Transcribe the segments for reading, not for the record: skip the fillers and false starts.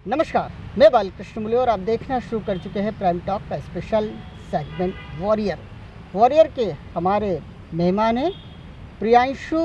नमस्कार, मैं बालकृष्ण मुले और आप देखना शुरू कर चुके हैं प्राइम टॉक का स्पेशल सेगमेंट वॉरियर के हमारे मेहमान हैं प्रियांशु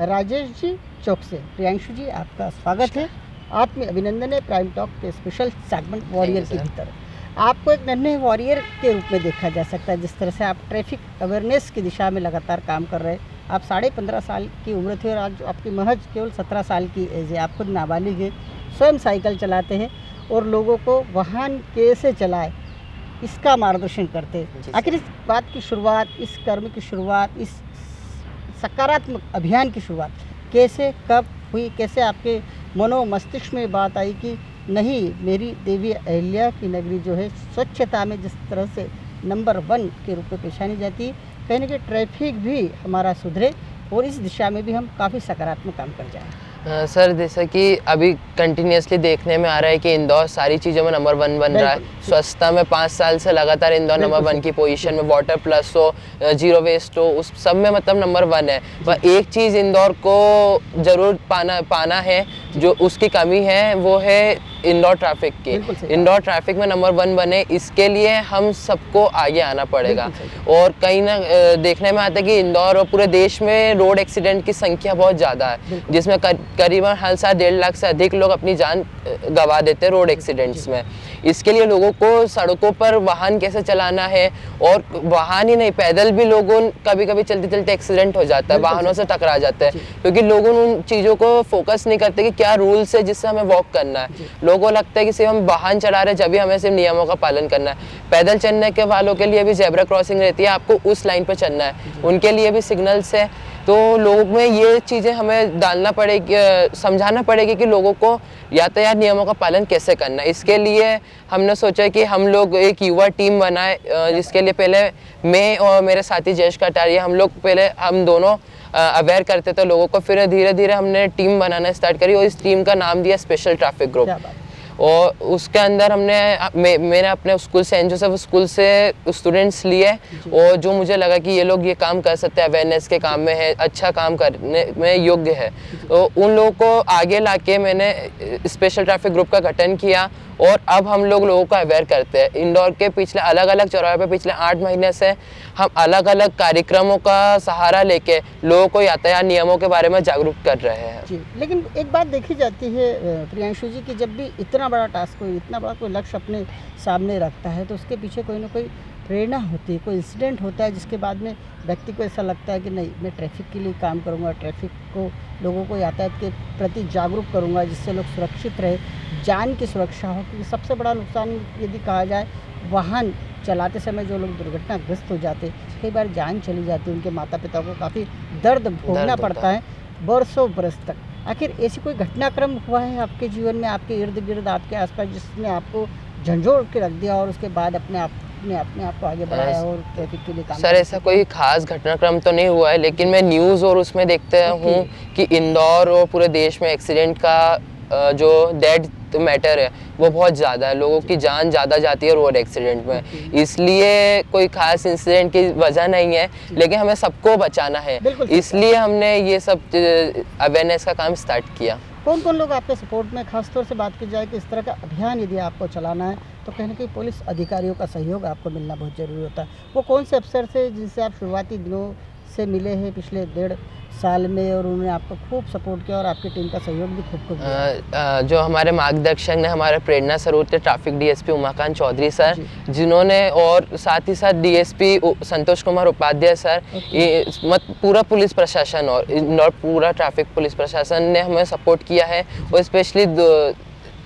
राजेश जी चौक से। प्रियांशु जी, आपका स्वागत है, आत्मीय अभिनंदन है प्राइम टॉक के स्पेशल सेगमेंट वॉरियर के भीतर। आपको एक नन्हे वॉरियर के रूप में देखा जा सकता है। जिस तरह से आप ट्रैफिक अवेयरनेस की दिशा में लगातार काम कर रहे हैं। आप 15.5 साल की उम्र थी और आज आपकी महज केवल 17 साल की एज है। आप खुद नाबालिग है, स्वयं साइकिल चलाते हैं और लोगों को वाहन कैसे चलाए इसका मार्गदर्शन करते हैं। आखिर इस बात की शुरुआत, इस कर्म की शुरुआत, इस सकारात्मक अभियान की शुरुआत कैसे, कब हुई? कैसे आपके मनो मस्तिष्क में बात आई कि नहीं, मेरी देवी अहिल्या की नगरी जो है स्वच्छता में जिस तरह से नंबर 1 के रूप में पेशानी जाती है, कहीं ना कहीं ट्रैफिक भी हमारा सुधरे और इस दिशा में भी हम काफ़ी सकारात्मक काम कर जाएँ। सर, जैसा कि अभी कंटिन्यूसली देखने में आ रहा है कि इंदौर सारी चीज़ों में नंबर 1 बन रहा है। स्वच्छता में 5 साल से लगातार इंदौर नंबर 1 की पोजीशन में, वाटर प्लस हो, जीरो वेस्ट हो, उस सब में मतलब नंबर 1 है। पर एक चीज़ इंदौर को ज़रूर पाना है, जो उसकी कमी है वो है इंदौर ट्रैफिक की। इंदौर ट्रैफिक में नंबर 1 बने, इसके लिए हम सबको आगे आना पड़ेगा। और कहीं ना देखने में आता है कि इंदौर और पूरे देश में रोड एक्सीडेंट की संख्या बहुत ज़्यादा है, जिसमें करीबन हर साल 1.5 लाख से अधिक लोग अपनी जान गंवा देते हैं रोड एक्सीडेंट्स में। इसके लिए लोगों को सड़कों पर वाहन कैसे चलाना है, और वाहन ही नहीं, पैदल भी लोगों कभी कभी चलते चलते एक्सीडेंट हो जाता है, वाहनों से टकरा जाते हैं, क्योंकि लोगों उन चीज़ों को फोकस नहीं करते कि क्या रूल्स है जिससे हमें वॉक करना है। लोगों को लगता है कि सिर्फ हम वाहन चला रहे हैं, जब भी हमें सिर्फ नियमों का पालन करना है। पैदल चलने के वालों के लिए भी जेब्रा क्रॉसिंग रहती है, आपको उस लाइन पर चलना है, उनके लिए भी सिग्नल्स है। तो लोगों में ये चीज़ें हमें डालना पड़ेगी, समझाना पड़ेगी कि लोगों को यातायात नियमों का पालन कैसे करना है। इसके लिए हमने सोचा कि हम लोग एक युवा टीम बनाए, जिसके लिए पहले मैं और मेरे साथी जयेश कटारिया, हम दोनों अवेयर करते थे लोगों को। फिर धीरे धीरे हमने टीम बनाना स्टार्ट करी और इस टीम का नाम दिया स्पेशल ट्रैफिक ग्रुप। और उसके अंदर मैंने अपने स्कूल से, एन जोसेफ स्कूल से स्टूडेंट्स लिए, और जो मुझे लगा कि ये लोग ये काम कर सकते हैं, अवेयरनेस के काम में है, अच्छा काम करने में योग्य है, तो उन लोगों को आगे लाके मैंने स्पेशल ट्रैफिक ग्रुप का गठन किया। और अब हम लोगों को अवेयर करते हैं। इंदौर के पिछले अलग अलग चौराहे पे पिछले 8 महीने से हम अलग अलग कार्यक्रमों का सहारा लेके लोगों को यातायात नियमों के बारे में जागरूक कर रहे हैं जी। लेकिन एक बात देखी जाती है प्रियांशु जी कि जब भी इतना बड़ा टास्क, कोई इतना बड़ा कोई लक्ष्य अपने सामने रखता है, तो उसके पीछे कोई ना कोई प्रेरणा होती है, कोई इंसिडेंट होता है जिसके बाद में व्यक्ति को ऐसा लगता है कि नहीं, मैं ट्रैफिक के लिए काम करूँगा, ट्रैफिक को, लोगों को यातायात के प्रति जागरूक करूँगा, जिससे लोग सुरक्षित रहे, जान की सुरक्षा हो। क्योंकि सबसे बड़ा नुकसान यदि कहा जाए, वाहन चलाते समय जो लोग दुर्घटनाग्रस्त हो जाते, कई बार जान चली जाती है, उनके माता पिता को काफ़ी दर्द भोगना पड़ता है बरसों बरस तक। आखिर ऐसी कोई घटनाक्रम हुआ है आपके जीवन में, आपके इर्द गिर्द, आपके आसपास, जिसने आपको झंझोड़ के रख दिया और उसके बाद अपने आप को आगे बढ़ाया और ट्रैफिक के लिए काम? सर, ऐसा कोई खास घटनाक्रम तो नहीं हुआ है, लेकिन मैं न्यूज़ और उसमें देखते हूँ कि इंदौर और पूरे देश में एक्सीडेंट का जो डेड मैटर है वो बहुत ज़्यादा है, लोगों की जान ज़्यादा जाती है रोड एक्सीडेंट में। इसलिए कोई खास इंसिडेंट की वजह नहीं है, लेकिन हमें सबको बचाना है, इसलिए हमने ये सब अवेयरनेस का काम स्टार्ट किया। कौन कौन लोग आपके सपोर्ट में? खासतौर से बात की जाए कि इस तरह का अभियान यदि आपको चलाना है तो कहीं ना कहीं पुलिस अधिकारियों का सहयोग आपको मिलना बहुत ज़रूरी होता है। वो कौन से अफसर से जिनसे आप शुरुआती दिनों से मिले हैं पिछले 1.5 साल में, और उन्होंने आपको खूब सपोर्ट किया और आपकी टीम का सहयोग भी खूब दिया? जो हमारे मार्गदर्शक ने, हमारे प्रेरणा स्रोत थे traffic DSP Umakant Chaudhary sir, जिन्होंने, और साथ ही साथ डीएसपी संतोष कुमार उपाध्याय सर, पूरा पुलिस प्रशासन और पूरा ट्रैफिक पुलिस प्रशासन ने हमें सपोर्ट किया है। और स्पेशली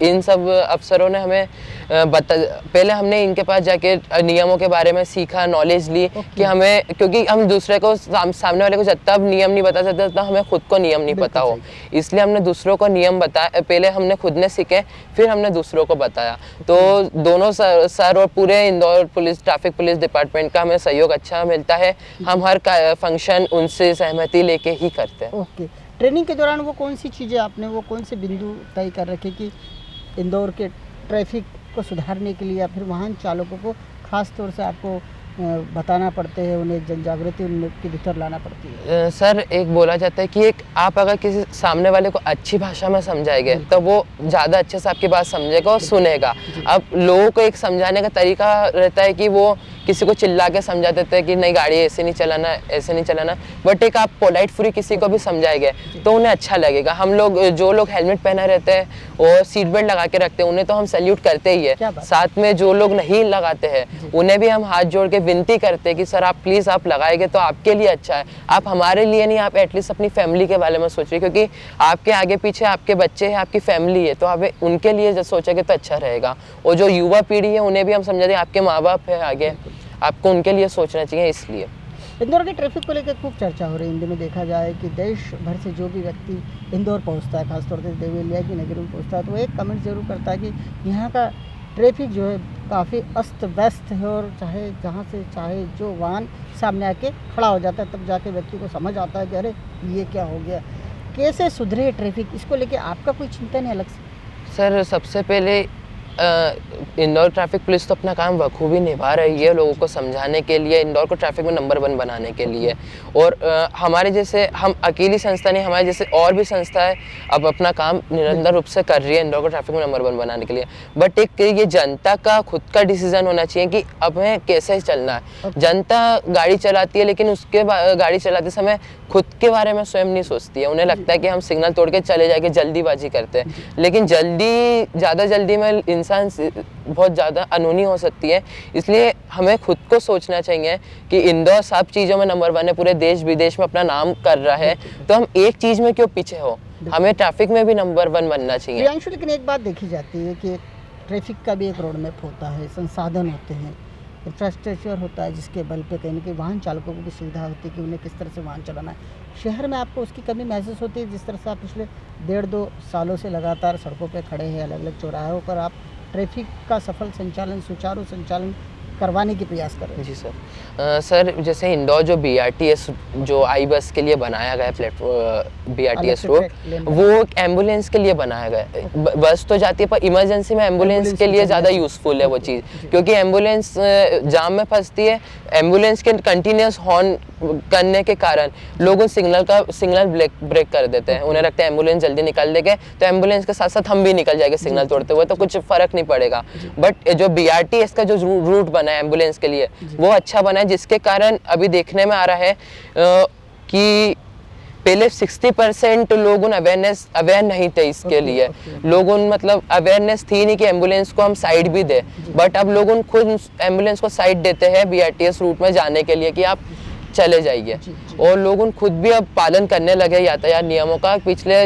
इन सब अफसरों ने हमें पहले हमने इनके पास जाके नियमों के बारे में सीखा, नॉलेज ली कि हमें, क्योंकि हम दूसरे को, सामने वाले को जब तक नियम नहीं बता सकते तब हमें खुद को नियम नहीं पता हो, इसलिए हमने दूसरों को नियम बताया। पहले हमने खुद ने सीखे, फिर हमने दूसरों को बताया। तो दोनों सर और पूरे Indore police, traffic police department का हमें सहयोग अच्छा मिलता है। हम हर फंक्शन उनसे सहमति लेके ही करते हैं। ओके। ट्रेनिंग के दौरान वो कौन सी चीज़ें आपने, वो कौन से बिंदु तय कर रखे कि इंदौर के ट्रैफिक को सुधारने के लिए या फिर वाहन चालकों को खास तौर से आपको बताना पड़ते हैं, उन्हें जन जागृति उनके भीतर लाना पड़ती है? सर एक बोला जाता है कि एक आप अगर किसी सामने वाले को अच्छी भाषा में समझाएंगे तो वो ज़्यादा अच्छे से आपकी बात समझेगा और सुनेगा। अब लोगों को एक समझाने का तरीका रहता है कि वो किसी को चिल्ला के समझा देते हैं कि नहीं गाड़ी ऐसे नहीं चलाना, ऐसे नहीं चलाना, बट एक आप पोलाइट फ्री किसी को भी समझाएंगे तो उन्हें अच्छा लगेगा। हम लोग जो लोग हेलमेट पहना रहते हैं और सीट बेल्ट लगा के रखते हैं उन्हें तो हम सैल्यूट करते ही है, साथ में जो लोग नहीं लगाते हैं उन्हें भी हम हाथ जोड़ के विनती करते हैं कि सर आप प्लीज़ आप लगाएंगे तो आपके लिए अच्छा है, आप हमारे लिए नहीं, आप एटलीस्ट अपनी फैमिली के बारे में सोचिए, क्योंकि आपके आगे पीछे आपके बच्चे हैं, आपकी फैमिली है, तो आप उनके लिए जब सोचेंगे तो अच्छा रहेगा। और जो युवा पीढ़ी है उन्हें भी हम समझा दें आपके माँ बाप है आगे, आपको उनके लिए सोचना चाहिए। इसलिए इंदौर के ट्रैफिक को लेकर खूब चर्चा हो रही है। हिंदी में देखा जाए कि देश भर से जो भी व्यक्ति इंदौर पहुंचता है, खासतौर से देवलिया की नगरी में पहुंचता है, तो वो एक कमेंट जरूर करता है कि यहाँ का ट्रैफिक जो है काफ़ी अस्त व्यस्त है, और चाहे जहाँ से चाहे जो वाहन सामने आके खड़ा हो जाता है तब जाके व्यक्ति को समझ आता है कि अरे ये क्या हो गया। कैसे सुधरे ट्रैफिक, इसको लेके आपका कोई चिंतन है अलग से? सर सबसे पहले इंदौर ट्रैफिक पुलिस तो अपना काम बखूबी निभा रही है लोगों को समझाने के लिए, इंदौर को ट्रैफिक में नंबर 1 बनाने के लिए। और हमारे जैसे हम अकेली संस्था नहीं, हमारे जैसे और भी संस्थाएं अब अपना काम निरंतर रूप से कर रही है इंदौर को ट्रैफिक में नंबर 1 बनाने के लिए। बट एक ये जनता का खुद का डिसीजन होना चाहिए कि अब हमें कैसे चलना है। जनता गाड़ी चलाती है लेकिन उसके गाड़ी चलाते समय खुद के बारे में स्वयं नहीं सोचती है, उन्हें लगता है कि हम सिग्नल तोड़ के चले जाके जल्दीबाजी करते हैं, लेकिन ज़्यादा जल्दी में इंसान बहुत ज़्यादा अनहोनी हो सकती है। इसलिए हमें खुद को सोचना चाहिए कि इंदौर सब चीज़ों में नंबर 1 है, पूरे देश विदेश में अपना नाम कर रहा है, तो हम एक चीज़ में क्यों पीछे हो, हमें ट्रैफिक में भी नंबर 1 बनना चाहिए। प्रियांशु, लेकिन एक बात देखी जाती है कि ट्रैफिक का भी एक रोड मैप होता है, संसाधन होते हैं, इंफ्रास्ट्रक्चर होता है जिसके बल पे कहीं ना कहीं वाहन चालकों को भी सुविधा होती है कि उन्हें किस तरह से वाहन चलाना है। शहर में आपको उसकी कमी महसूस होती है? जिस तरह से आप पिछले 1.5-2 सालों से लगातार सड़कों पे खड़े हैं, अलग अलग चौराहों पर आप ट्रैफिक का सफल संचालन, सुचारू संचालन करवाने की प्रयास कर रहे हैं। जी सर। सर जैसे इंदौर जो BRTS जो आई बस के लिए बनाया गया है प्लेटफॉर्म BRTS रोड, वो एम्बुलेंस के लिए बनाया गया है। बस तो जाती है पर इमरजेंसी में एम्बुलेंस के लिए ज़्यादा यूज़फुल है वो चीज़, क्योंकि एम्बुलेंस जाम में फंसती है, एम्बुलेंस के कंटिन्यूस हॉर्न करने के कारण लोग सिग्नल ब्रेक कर देते हैं, उन्हें लगता है एम्बुलेंस जल्दी निकल देंगे तो एम्बुलेंस के साथ साथ हम भी निकल जाएंगे सिग्नल तोड़ते हुए, तो कुछ फ़र्क नहीं पड़ेगा। बट जो BRTS का जो रूट बना है एम्बुलेंस के लिए वो अच्छा बना है, जिसके कारण अभी देखने में आ रहा है कि पहले 60% लोगों अवेयर नहीं थे इसके लिए, लोगों मतलब अवेयरनेस थी नहीं कि एम्बुलेंस को हम साइड भी दे, बट अब लोगों खुद एम्बुलेंस को साइड देते हैं BRTS रूट में जाने के लिए कि आप चले जाइए, और लोगों खुद भी अब पालन करने लगे यातायात नियमों का। पिछले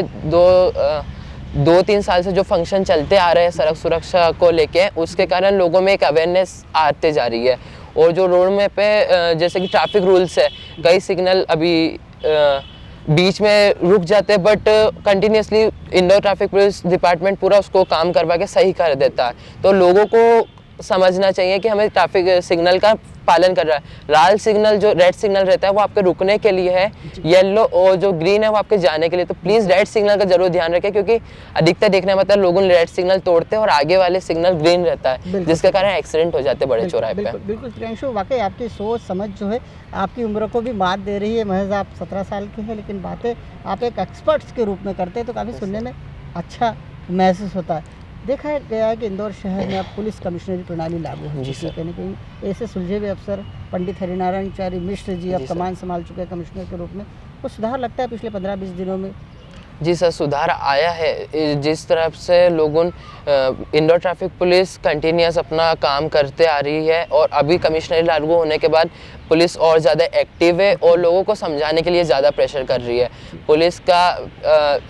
2-3 साल से जो फंक्शन चलते आ रहे हैं सड़क सुरक्षा को लेके, उसके कारण लोगों में एक अवेयरनेस आते जा रही है। और जो रोड में पे जैसे कि ट्रैफिक रूल्स है, कई सिग्नल अभी बीच में रुक जाते हैं, but continuously Indore traffic police department पूरा उसको काम करवा के सही कर देता है। तो लोगों को समझना चाहिए कि हमें ट्रैफिक सिग्नल का पालन कर रहा है। लाल सिग्नल जो रेड सिग्नल रहता है वो आपके रुकने के लिए है, येलो और जो ग्रीन है वो आपके जाने के लिए। तो प्लीज़ रेड सिग्नल का जरूर ध्यान रखें, क्योंकि अधिकतर देखने में आता है लोगों रेड सिग्नल तोड़ते हैं और आगे वाले सिग्नल ग्रीन रहता है, जिसके कारण एक्सीडेंट हो जाते हैं बड़े चौराहे पे। बिल्कुल प्रियांशु, वाकई आपकी सोच समझ जो है आपकी उम्र को भी मात दे रही है। महज आप 17 साल के हैं, लेकिन बातें आप एक एक्सपर्ट्स के रूप में करते हैं तो काफ़ी सुनने में अच्छा महसूस होता है। देखा गया है कि इंदौर शहर में अब पुलिस कमिश्नरी प्रणाली लागू हो चुकी है। कहीं ना कहीं ऐसे सुलझे हुए अफसर पंडित हरिनारायण मिश्र जी अब कमान संभाल चुके हैं कमिश्नर के रूप में, वो सुधार लगता है पिछले 15-20 दिनों में? जी सर, सुधार आया है। जिस तरफ से लोगों इंदौर ट्रैफिक पुलिस कंटिन्यूस अपना काम करते आ रही है, और अभी कमिश्नरी लागू होने के बाद पुलिस और ज़्यादा एक्टिव है और लोगों को समझाने के लिए ज़्यादा प्रेशर कर रही है। पुलिस का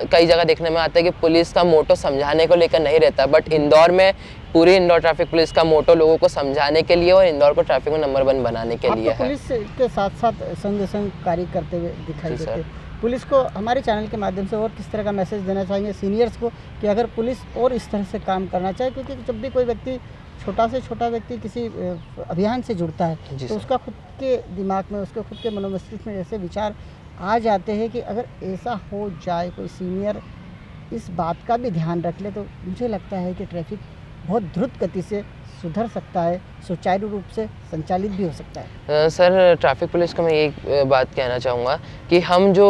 कई जगह देखने में आता है कि पुलिस का मोटो समझाने को लेकर नहीं रहता, बट इंदौर में पूरी इंदौर ट्रैफिक पुलिस का मोटो लोगों को समझाने के लिए और इंदौर को ट्रैफिक में नंबर 1 बनाने के लिए है। पुलिस के साथ साथ संग कार्य करते हुए दिखाई देते हैं। पुलिस को हमारे चैनल के माध्यम से और किस तरह का मैसेज देना चाहेंगे सीनियर्स को कि अगर पुलिस और इस तरह से काम करना चाहे, क्योंकि जब भी कोई व्यक्ति छोटा से छोटा व्यक्ति किसी अभियान से जुड़ता है तो उसका खुद के दिमाग में, उसके खुद के मनोमस्तिष्क में ऐसे विचार आ जाते हैं कि अगर ऐसा हो जाए, कोई सीनियर इस बात का भी ध्यान रख ले, तो मुझे लगता है कि ट्रैफिक बहुत द्रुत गति से सुधर सकता है, सुचारू रूप से संचालित भी हो सकता है? सर ट्रैफिक पुलिस को मैं एक बात कहना चाहूँगा कि हम जो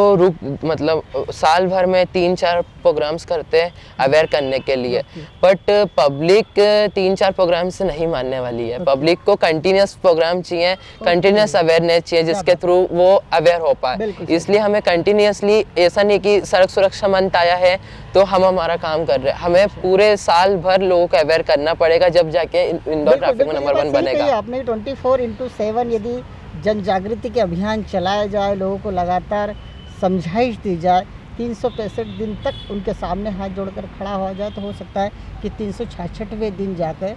मतलब साल भर में 3-4 प्रोग्राम्स करते हैं अवेयर करने के लिए, बट पब्लिक 3-4 प्रोग्राम से नहीं मानने वाली है। पब्लिक को कंटिन्यूस प्रोग्राम चाहिए, कंटिन्यूस अवेयरनेस चाहिए जिसके थ्रू वो अवेयर हो पाए। इसलिए हमें कंटिन्यूसली, ऐसा नहीं कि सड़क सुरक्षा मंथ आया है तो हम हमारा काम कर रहे हैं, हमें पूरे साल भर लोगों को अवेयर करना पड़ेगा, जब जाके इंदौर ट्रैफिक में नंबर 1 बनेगा। आपने 24/7 यदि जन जागृति के अभियान चलाया जाए, लोगों को लगातार समझाइश दी जाए, 365 दिन तक उनके सामने हाथ जोड़कर खड़ा हो जाए, तो हो सकता है कि 366वें दिन जाकर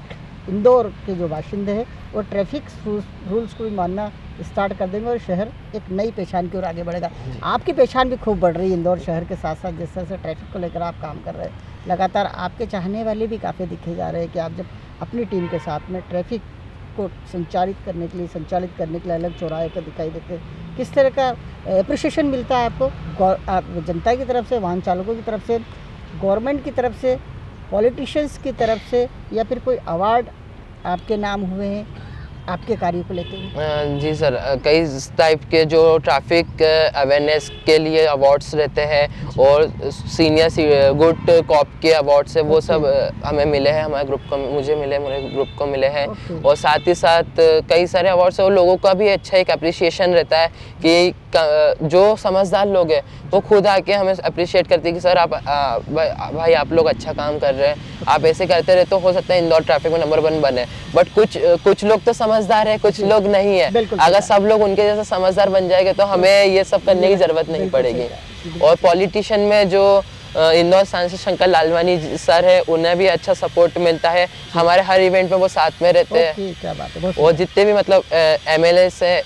इंदौर के जो बाशिंदे हैं वो ट्रैफिक रूल्स को भी मानना स्टार्ट कर देंगे और शहर एक नई पहचान की ओर आगे बढ़ेगा। आपकी पहचान भी खूब बढ़ रही है इंदौर शहर के साथ साथ, जिस तरह से ट्रैफिक को लेकर आप काम कर रहे हैं। लगातार आपके चाहने वाले भी काफ़ी दिखे जा रहे हैं कि आप जब अपनी टीम के साथ में ट्रैफिक को संचालित करने के लिए अलग चौराहे पर दिखाई देते हैं, किस तरह का अप्रिशिएशन मिलता है आपको जनता की तरफ से, वाहन चालकों की तरफ से, गवर्नमेंट की तरफ से, पॉलिटिशियंस की तरफ से, या फिर कोई अवार्ड आपके नाम हुए हैं आपके कार्य को लेकर? जी सर, कई टाइप के जो ट्रैफिक अवेयरनेस के लिए अवार्ड्स रहते हैं और सीनियर गुड कॉप के अवार्ड्स है, वो सब हमें मिले हैं, हमारे ग्रुप को, मुझे मिले, मेरे ग्रुप को मिले हैं। और साथ ही साथ कई सारे अवार्ड्स और लोगों का भी अच्छा एक अप्रिसिएशन रहता है कि जो समझदार लोग हैं वो खुद आके हमें अप्रिशिएट करते हैं कि सर आप भाई आप लोग अच्छा काम कर रहे हैं, आप ऐसे करते रहे तो हो सकता है इंदौर ट्रैफिक में नंबर 1 बने। बट कुछ लोग तो समझदार है, कुछ लोग नहीं है। अगर सब लोग उनके जैसे समझदार बन जाएंगे तो हमें ये सब करने की जरूरत नहीं पड़ेगी। और पॉलिटिशियन में जो इंदौर सांसद शंकर लालवानी सर है, उन्हें भी अच्छा सपोर्ट मिलता है, हमारे हर इवेंट में वो साथ में रहते हैं। और जितने भी मतलब MLA है,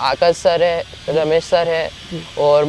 आकाश सर है, रमेश सर है, और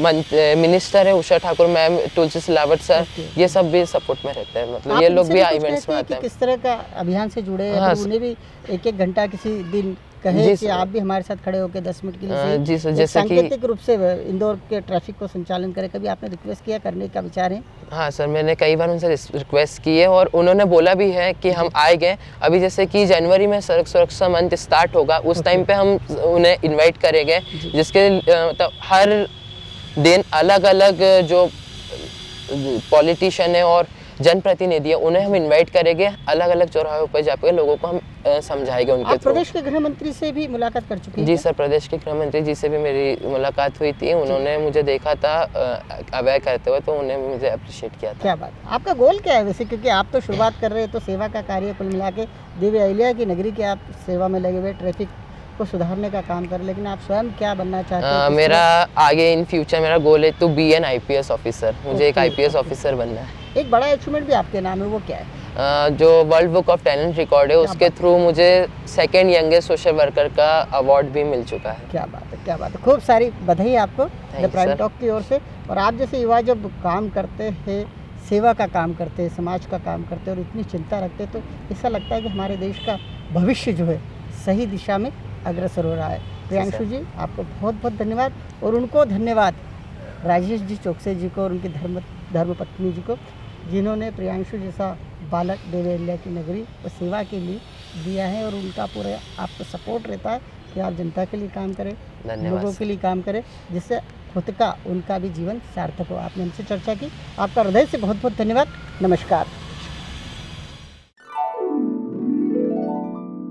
मिनिस्टर है उषा ठाकुर मैम, तुलसी सिलावट सर, ये सब भी सपोर्ट में रहते हैं। मतलब ये लोग भी इवेंट्स में आते हैं। किस तरह का अभियान से जुड़े हैं? उन्हें भी 1-1 घंटा किसी दिन कहे कि आप भी हमारे साथ खड़े होकर 10 मिनट के लिए जी सर, जैसे कि सांकेतिक रूप से इंदौर के ट्रैफिक को संचालन करें, कभी आपने रिक्वेस्ट किया, करने का विचार है? हाँ सर, मैंने कई बार उनसे रिक्वेस्ट की है और उन्होंने बोला भी है कि हम आएंगे। अभी जैसे कि जनवरी में सड़क सुरक्षा मंथ स्टार्ट होगा, उस टाइम पे हम उन्हें इनवाइट करेंगे, जिसके मतलब हर दिन अलग अलग जो पॉलिटिशियन है और जनप्रतिनिधि है उन्हें हम इनवाइट करेंगे, अलग अलग चौराहों पर जाकर लोगों को हम समझाएंगे उनके आप प्रदेश के गृह मंत्री से भी मुलाकात कर चुके हैं? जी सर, प्रदेश के गृह मंत्री जी से भी मेरी मुलाकात हुई थी, उन्होंने मुझे देखा था अवेयर करते हुए, तो उन्हें मुझे अप्रिशिएट किया था। क्या बात, आपका गोल क्या है वैसे, क्योंकि आप तो शुरुआत कर रहे हैं, तो सेवा का कार्य कुल मिला के देवी अहिल्या की नगरी के आप सेवा में लगे हुए, ट्रैफिक को सुधारने का काम कर, लेकिन आप स्वयं क्या बनना चाहते हैं? मेरा आगे इन फ्यूचर मेरा गोल है to be an IPS officer, मुझे एक IPS ऑफिसर बनना है। एक बड़ा अचीवमेंट भी आपके नाम है, वो क्या है? जो world book of talent record है, उसके थ्रू मुझे 2nd यंगेस्ट सोशल वर्कर का अवार्ड भी मिल चुका है। क्या बात है, क्या बात है, खूब सारी बधाई आपको द प्राइम टॉक की ओर से। और आप जैसे युवा जब काम करते हैं, सेवा का काम करते हैं, समाज का काम करते हैं और इतनी चिंता रखते हैं, तो ऐसा लगता है कि हमारे देश का भविष्य जो है सही दिशा में अग्रसर हो रहा है। प्रियांशु जी, आपको बहुत बहुत धन्यवाद। और उनको धन्यवाद राजेश जी चौकसे जी को और उनकी धर्मपत्नी जी को, जिन्होंने प्रियांशु जैसा बालक देवी अहिल्या की नगरी और सेवा के लिए दिया है, और उनका पूरा आपको सपोर्ट रहता है कि आप जनता के लिए काम करें, लोगों के लिए काम करें, जिससे खुद का उनका भी जीवन सार्थक हो। आपने हमसे चर्चा की, आपका हृदय से बहुत बहुत धन्यवाद। नमस्कार।